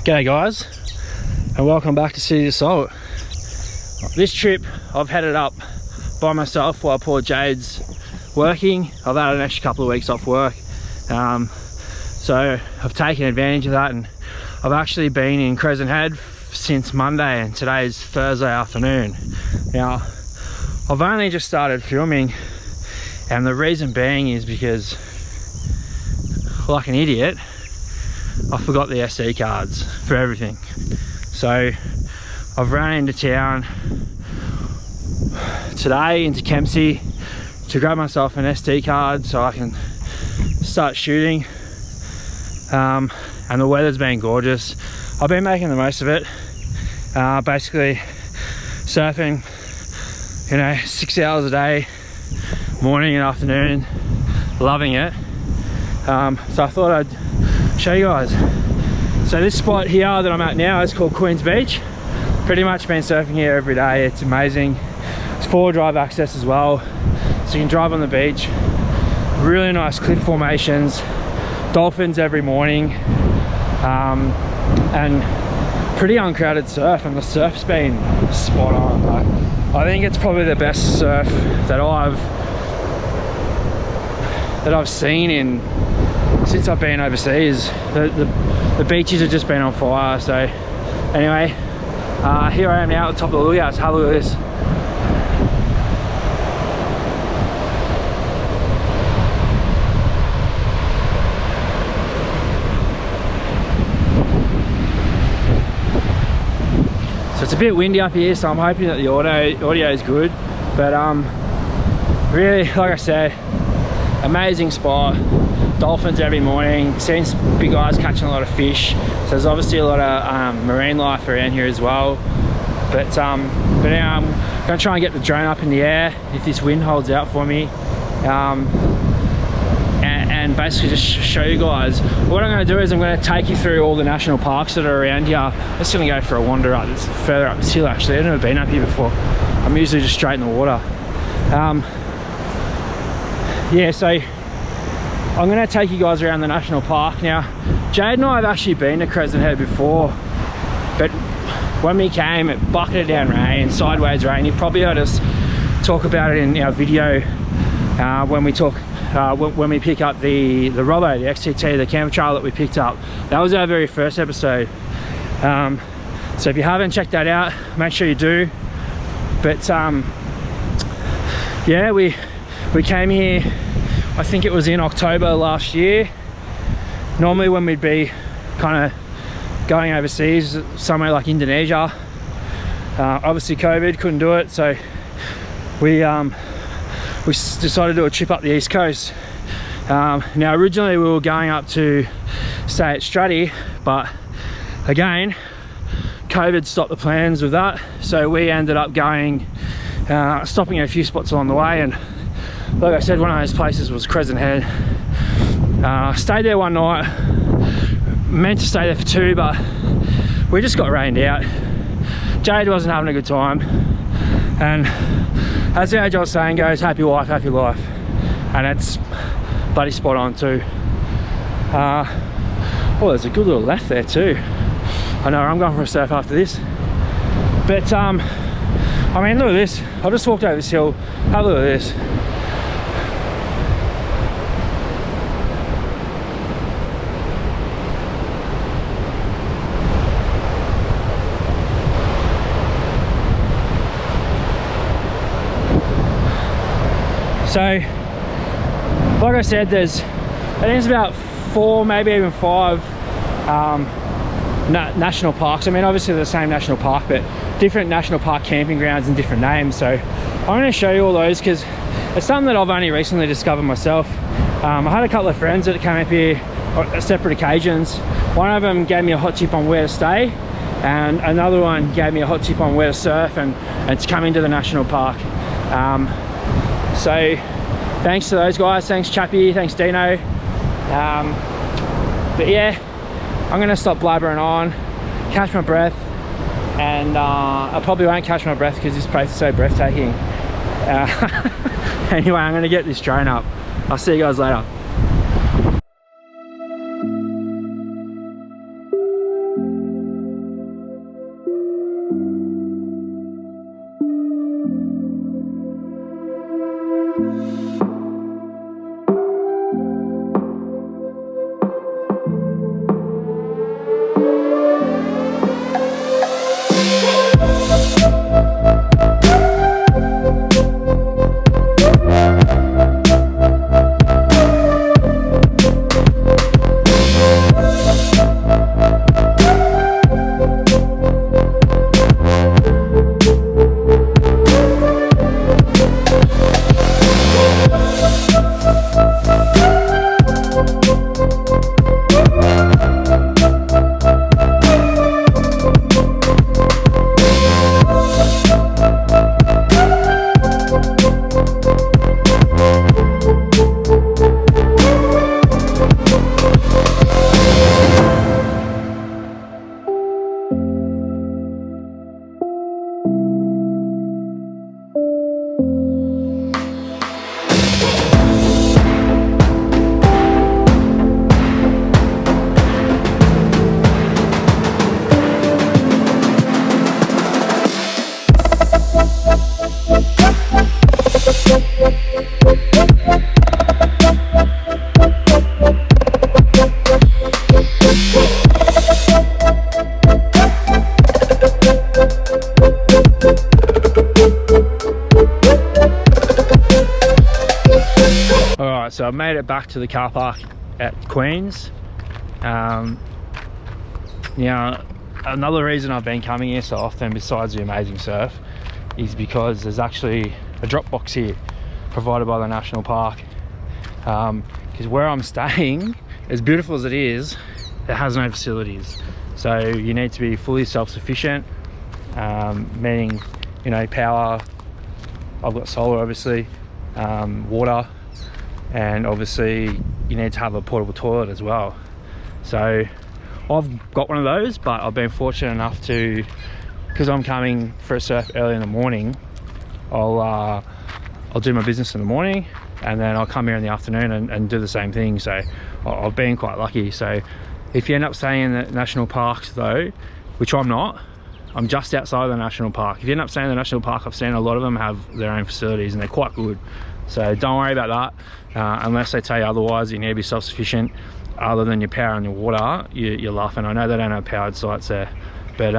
G'day guys, and welcome back to City of Salt. This trip I've headed up by myself while poor Jade's working. I've had an extra couple of weeks off work, so I've taken advantage of that, and I've actually been in Crescent since Monday, and today is Thursday afternoon. Now, I've only just started filming, and the reason being is because, like an idiot, I forgot the SD cards for everything. So I've ran into town today, into Kempsey, to grab myself an SD card so I can start shooting. And the weather's been gorgeous. I've been making the most of it. Basically surfing, 6 hours a day, morning and afternoon, loving it. So I thought I'd show you guys. So this spot here that I'm at now is called Queen's Beach. Pretty much been surfing here every day. It's amazing. It's 4-drive access as well, so you can drive on the beach. Really nice cliff formations, dolphins every morning, and pretty uncrowded surf, and the surf's been spot on. I think it's probably the best surf that I've seen since I've been overseas. The beaches have just been on fire. So anyway, here I am now at the top of the lookout. So have a look at this. So it's a bit windy up here, so I'm hoping that the audio is good, but really, like I said, amazing spot. Dolphins every morning, seen big guys catching a lot of fish, so there's obviously a lot of marine life around here as well. But now I'm going to try and get the drone up in the air if this wind holds out for me, and basically just show you guys. What I'm going to do is I'm going to take you through all the national parks that are around here. I'm just going to go for a wander up. It's further up this hill actually. I've never been up here before. I'm usually just straight in the water. Yeah, so I'm going to take you guys around the national park. Now, Jade and I have actually been to Crescent Head before, but when we came, it bucketed down rain, sideways rain. You've probably heard us talk about it in our video when we pick up the Robbo, the XTT, the camper trailer that we picked up. That was our very first episode. So if you haven't checked that out, make sure you do. But yeah, we came here, I think it was in October last year. Normally when we'd be kind of going overseas, somewhere like Indonesia, obviously COVID, couldn't do it, so we decided to do a trip up the east coast. Now originally we were going up to stay at Stratty, but again COVID stopped the plans with that, so we ended up going stopping at a few spots along the way, and like I said, one of those places was Crescent Head. Stayed there one night, meant to stay there for 2, but we just got rained out. Jade wasn't having a good time, and as the age old saying goes, happy wife, happy life, and it's bloody spot on too. Oh, there's a good little left there too. I know, I'm going for a surf after this. But I mean, look at this. I just walked over this hill. Have a look at this. So, like I said, I think there's about 4, maybe even 5 national parks. I mean, obviously they're the same national park, but different national park camping grounds and different names. So I'm going to show you all those because it's something that I've only recently discovered myself. I had a couple of friends that came up here on separate occasions. One of them gave me a hot tip on where to stay, and another one gave me a hot tip on where to surf and to come into the national park. So thanks to those guys, thanks Chappie, thanks Dino. But yeah, I'm gonna stop blabbering on, catch my breath, and I probably won't catch my breath because this place is so breathtaking. Anyway, I'm gonna get this drone up. I'll see you guys later. I made it back to the car park at Queen's. Now, another reason I've been coming here so often, besides the amazing surf, is because there's actually a drop box here provided by the national park. Because where I'm staying, as beautiful as it is, it has no facilities. So you need to be fully self-sufficient, meaning, you know, power. I've got solar, obviously, water, and obviously you need to have a portable toilet as well. So I've got one of those, but I've been fortunate enough to, because I'm coming for a surf early in the morning, I'll do my business in the morning, and then I'll come here in the afternoon and do the same thing. So I've been quite lucky. So if you end up staying in the national parks though, which I'm not, I'm just outside of the national park. If you end up staying in the national park, I've seen a lot of them have their own facilities and they're quite good. So don't worry about that, unless they tell you otherwise. You need to be self-sufficient. Other than your power and your water, you're laughing. I know they don't have powered sites there, but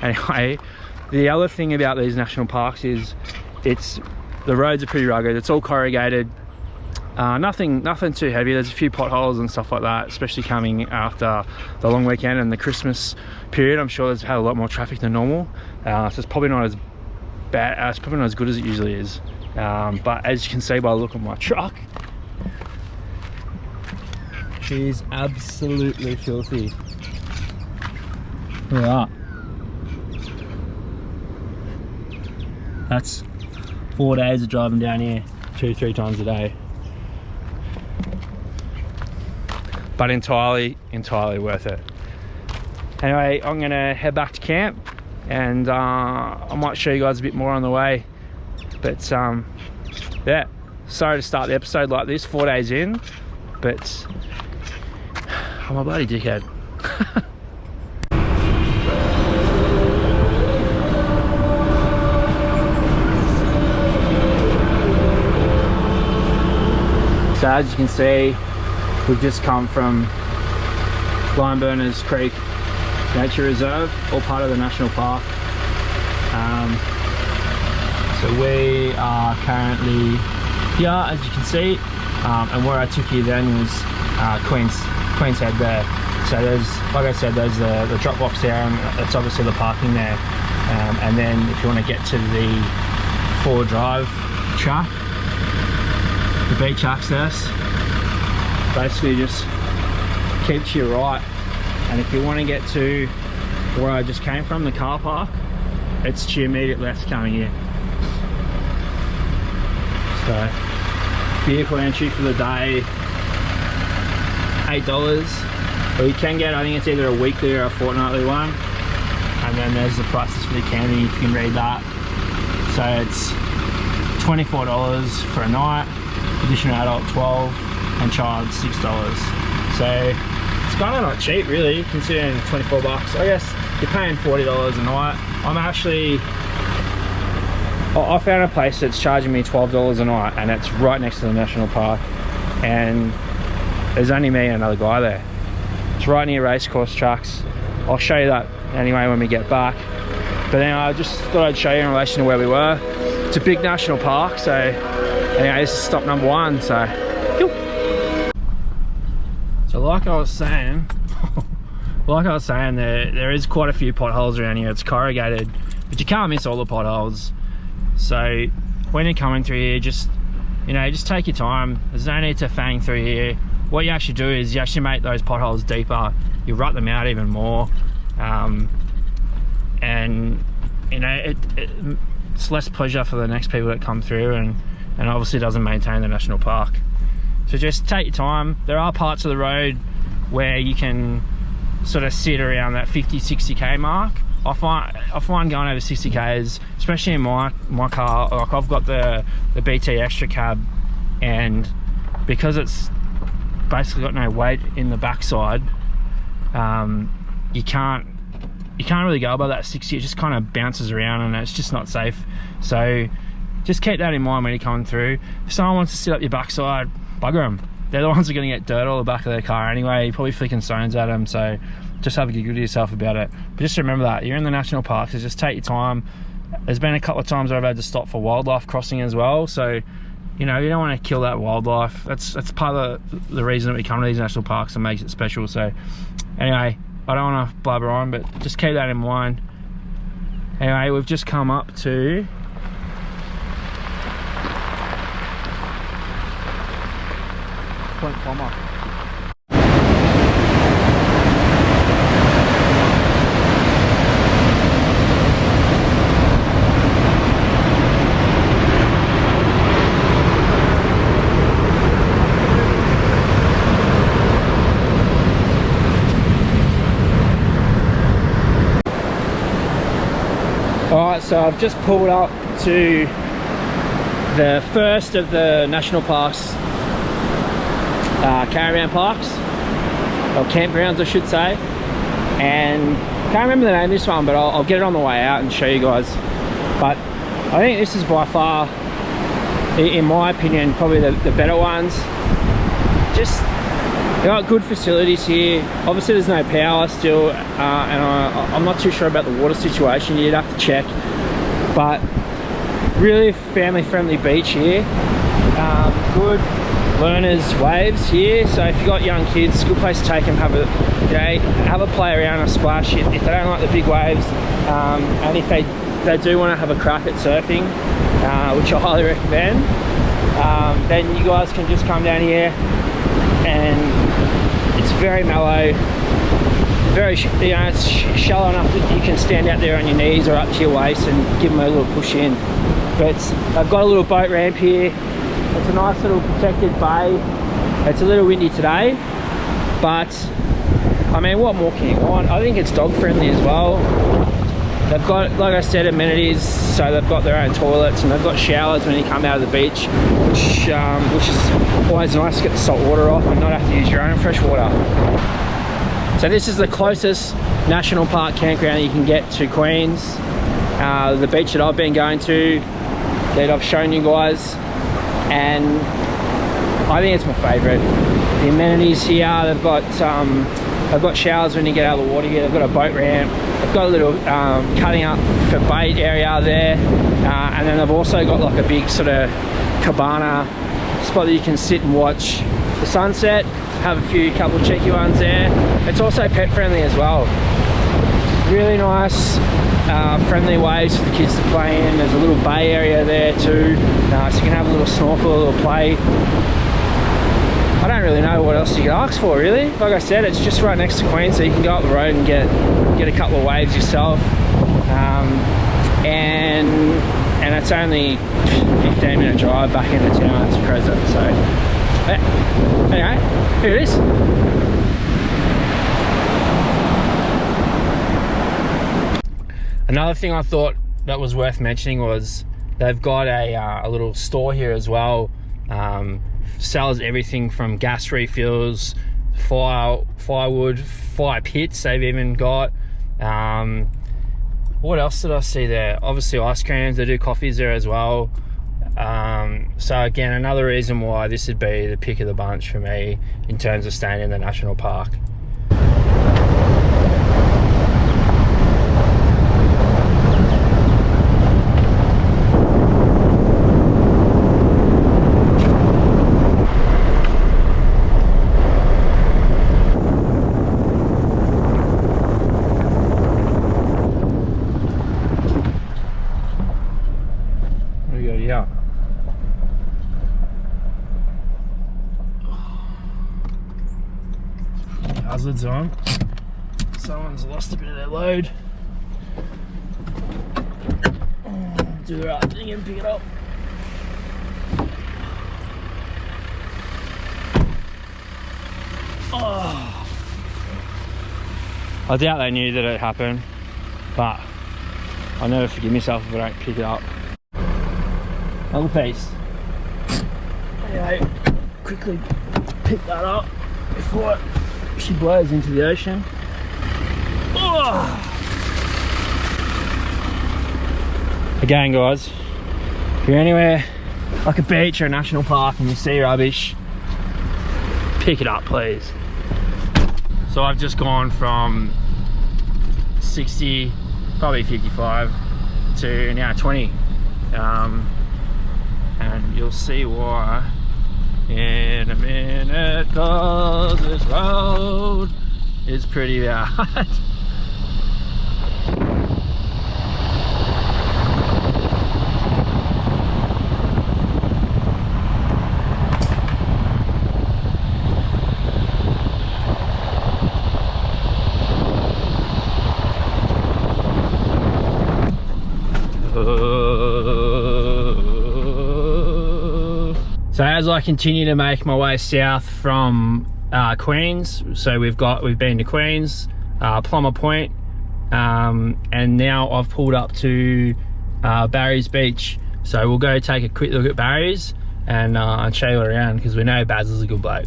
anyway, the other thing about these national parks is the roads are pretty rugged. It's all corrugated. Nothing too heavy. There's a few potholes and stuff like that, especially coming after the long weekend and the Christmas period. I'm sure there's had a lot more traffic than normal, so it's probably not as bad. It's probably not as good as it usually is. But as you can see by the look of my truck, she's absolutely filthy. Look at that. That's 4 days of driving down here 2-3 times a day. But entirely worth it. Anyway, I'm gonna head back to camp, and I might show you guys a bit more on the way. But yeah, sorry to start the episode like this 4 days in, but I'm a bloody dickhead. So as you can see, we've just come from Limeburners Creek Nature Reserve, all part of the national park. So we are currently here, as you can see, and where I took you then was Queen's Head there. So there's, like I said, there's the drop box there, and that's obviously the parking there. And then if you want to get to the 4 drive track, the beach access, basically just keep to your right. And if you want to get to where I just came from, the car park, it's to your immediate left coming in. So vehicle entry for the day, $8. Or you can get, I think it's either a weekly or a fortnightly one. And then there's the prices for the camping, if you can read that. So it's $24 for a night, additional adult $12, and child $6. So it's kind of not cheap really, considering 24 bucks. I guess you're paying $40 a night. I found a place that's charging me $12 a night, and it's right next to the national park, and there's only me and another guy there. It's right near racecourse tracks. I'll show you that anyway when we get back. But then I just thought I'd show you in relation to where we were. It's a big national park, so anyway, this is stop number 1. So like I was saying, there is quite a few potholes around here. It's corrugated, but you can't miss all the potholes. So when you're coming through here, just take your time. There's no need to fang through here. What you actually do is you actually make those potholes deeper. You rut them out even more, and you know it's less pleasure for the next people that come through, and obviously doesn't maintain the national park. So just take your time. There are parts of the road where you can sort of sit around that 50-60k mark. I find going over 60k's, especially in my car, like I've got the BT Extra cab, and because it's basically got no weight in the backside, you can't really go above that 60. It just kind of bounces around, and it's just not safe. So just keep that in mind when you're coming through. If someone wants to sit up your backside, bugger them. They're the ones that are going to get dirt all the back of their car anyway. You're probably flicking stones at them, so just have a good of yourself about it. But just remember that you're in the national park, so just take your time. There's been a couple of times where I've had to stop for wildlife crossing as well, so you know, you don't want to kill that wildlife. That's part of the reason that we come to these national parks and makes it special. So anyway, I don't want to blabber on, but just keep that in mind. Anyway, we've just come up to Point Comma. Alright, so I've just pulled up to the first of the national parks, caravan parks, or campgrounds I should say, and can't remember the name of this one, but I'll get it on the way out and show you guys. But I think this is by far, in my opinion, probably the better ones. Just, they've got good facilities here. Obviously there's no power still, and I'm not too sure about the water situation. You'd have to check, but really family friendly beach here. Good learners waves here, so if you've got young kids, good place to take them, have a play around and splash if they don't like the big waves, and if they do want to have a crack at surfing, which I highly recommend, then you guys can just come down here, and it's very mellow, very, you know, it's shallow enough that you can stand out there on your knees or up to your waist and give them a little push in. But I've got a little boat ramp here. It's a nice little protected bay. It's a little windy today, but I mean, what more can you want? I think it's dog friendly as well. They've got, like I said, amenities, so they've got their own toilets and they've got showers when you come out of the beach, which is always nice to get the salt water off and not have to use your own fresh water. So this is the closest national park campground you can get to Queens. The beach that I've been going to, that I've shown you guys, and I think it's my favourite. The amenities here, they've got showers when you get out of the water here, they've got a boat ramp, they've got a little cutting up for bait area there, and then they've also got like a big sort of cabana spot that you can sit and watch the sunset, have a couple of cheeky ones there. It's also pet friendly as well. Really nice, friendly waves for the kids to play in. There's a little bay area there too, so you can have a little snorkel, a little play. I don't really know what else you can ask for really. Like I said, it's just right next to Queen, so you can go up the road and get a couple of waves yourself. And it's only 15-minute drive back into town to Crescent. So anyway, here it is. Another thing I thought that was worth mentioning was they've got a little store here as well. Sells everything from gas refills, firewood, fire pits they've even got. What else did I see there? Obviously ice creams, they do coffees there as well. So again, another reason why this would be the pick of the bunch for me in terms of staying in the national park. Hazards on. Someone's lost a bit of their load. Do the right thing and pick it up. Oh. I doubt they knew that it happened, but I'll never forgive myself if I don't pick it up. Another piece. Anyway, quickly pick that up before she blows into the ocean. Oh. Again guys, if you're anywhere like a beach or a national park and you see rubbish, pick it up please. So I've just gone from 60, probably 55 to now 20. And and you'll see why in a minute, cause this road is pretty bad. So as I continue to make my way south from Queens, so we've been to Queens, Plummer Point, and now I've pulled up to Barry's Beach. So we'll go take a quick look at Barry's and show you around, because we know Baz is a good bloke.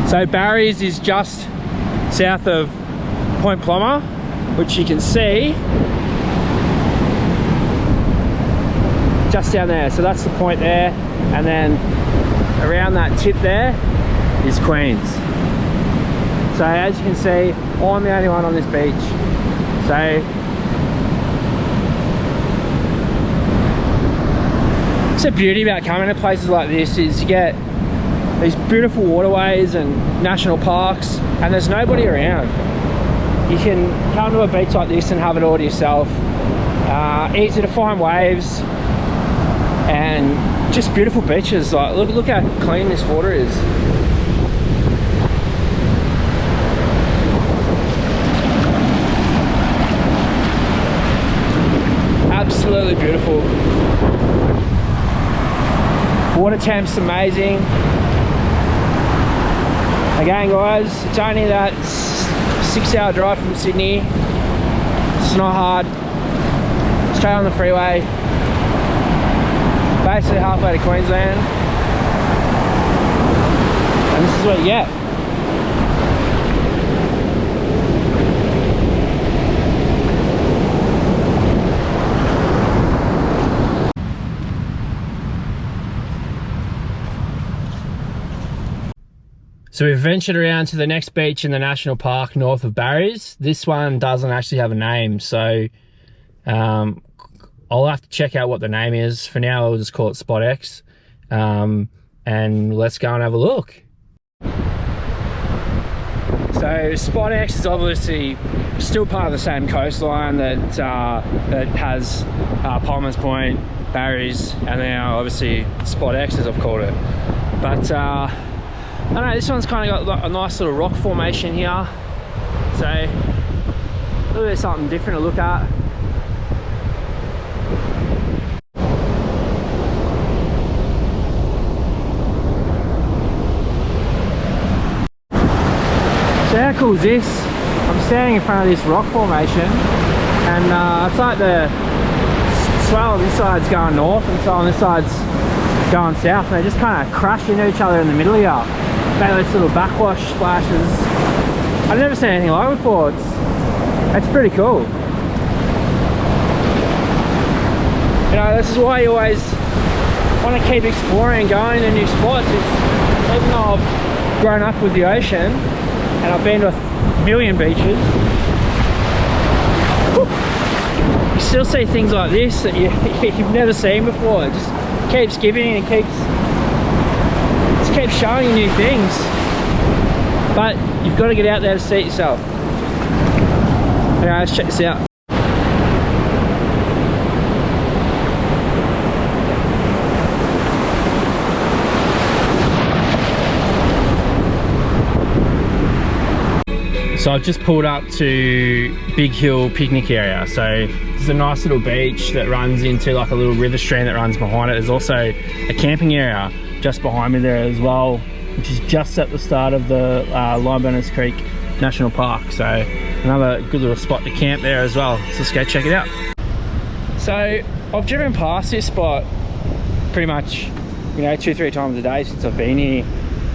So Barry's is just south of Point Plummer, which you can see just down there. So that's the point there, and then around that tip there is Queens. So as you can see, I'm the only one on this beach. So it's the beauty about coming to places like this, is you get these beautiful waterways and national parks, and there's nobody around. You can come to a beach like this and have it all to yourself. Easy to find waves and just beautiful beaches. Like look how clean this water is. Absolutely beautiful. Water temp's amazing. Again guys, it's only that 6-hour drive from Sydney. It's not hard. Straight on the freeway. Basically halfway to Queensland. And this is what you get. So we've ventured around to the next beach in the national park north of Barry's. This one doesn't actually have a name, so I'll have to check out what the name is. For now, I'll just call it Spot X, and let's go and have a look. So Spot X is obviously still part of the same coastline that that has Palmer's Point, Barry's, and now obviously Spot X, as I've called it. But I don't know, this one's kind of got a nice little rock formation here, so a little bit something different to look at. So how cool is this? I'm standing in front of this rock formation, and it's like the swell on this side's going north and so on this side's going south, and they just kind of crash into each other in the middle here. Make those little backwash splashes. I've never seen anything like it before. It's pretty cool. You know, this is why you always want to keep exploring and going to new spots. Even though I've grown up with the ocean and I've been to a million beaches, you still see things like this that you've never seen before. It just keeps giving and keeps showing you new things, but you've got to get out there to see it yourself. Okay, let's check this out. So I've just pulled up to Big Hill picnic area. So There's a nice little beach that runs into like a little river stream that runs behind it. There's also a camping area just behind me there as well, which is just at the start of the Lime Burners Creek National Park. So another good little spot to camp there as well. So let's go check it out. So I've driven past this spot pretty much, you know, 2-3 times a day since I've been here,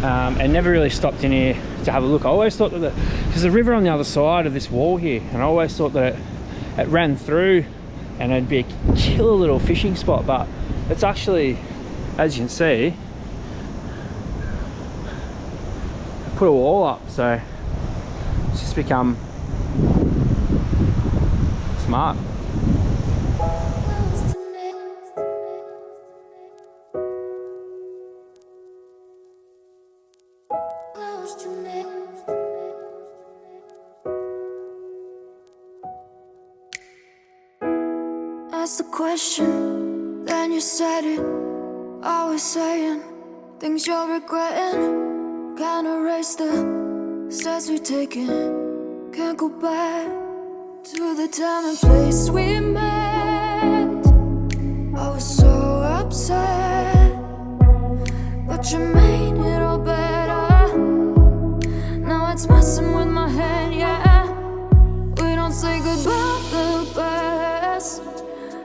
and never really stopped in here to have a look. I always thought that there's a river on the other side of this wall here, and I always thought that it ran through and it'd be a killer little fishing spot, but it's actually, as you can see, I've put a wall up, so it's just become smart. Ask the question, then you said it. Always saying things you're regretting. Can't erase the steps we've taken. Can't go back to the time and place we met. I was so upset, but you made it all better. Now it's messing with my head, yeah. We don't say goodbye the best.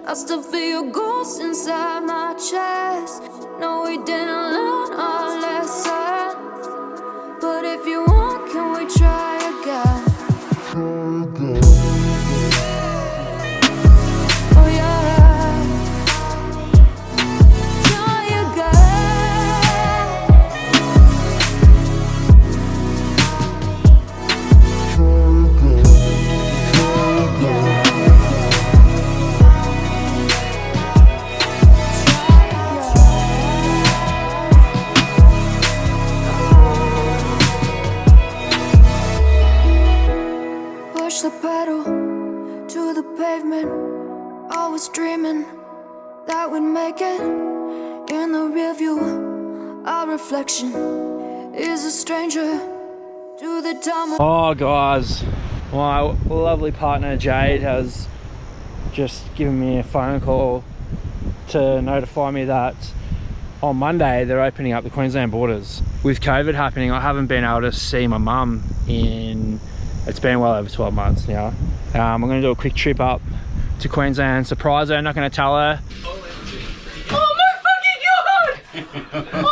I still feel your ghost inside my chest. No, we didn't learn our lesson, but if you want, can we try again? Oh yeah, try again. Push the pedal to the pavement. Always dreaming that we'd make it. In the rear view, our reflection is a stranger to the time. Oh guys, my lovely partner Jade has just given me a phone call to notify me that on Monday they're opening up the Queensland borders. With COVID happening, I haven't been able to see my mum in, it's been well over 12 months now. I'm going to do a quick trip up to Queensland, surprise her, not going to tell her. Oh my fucking god!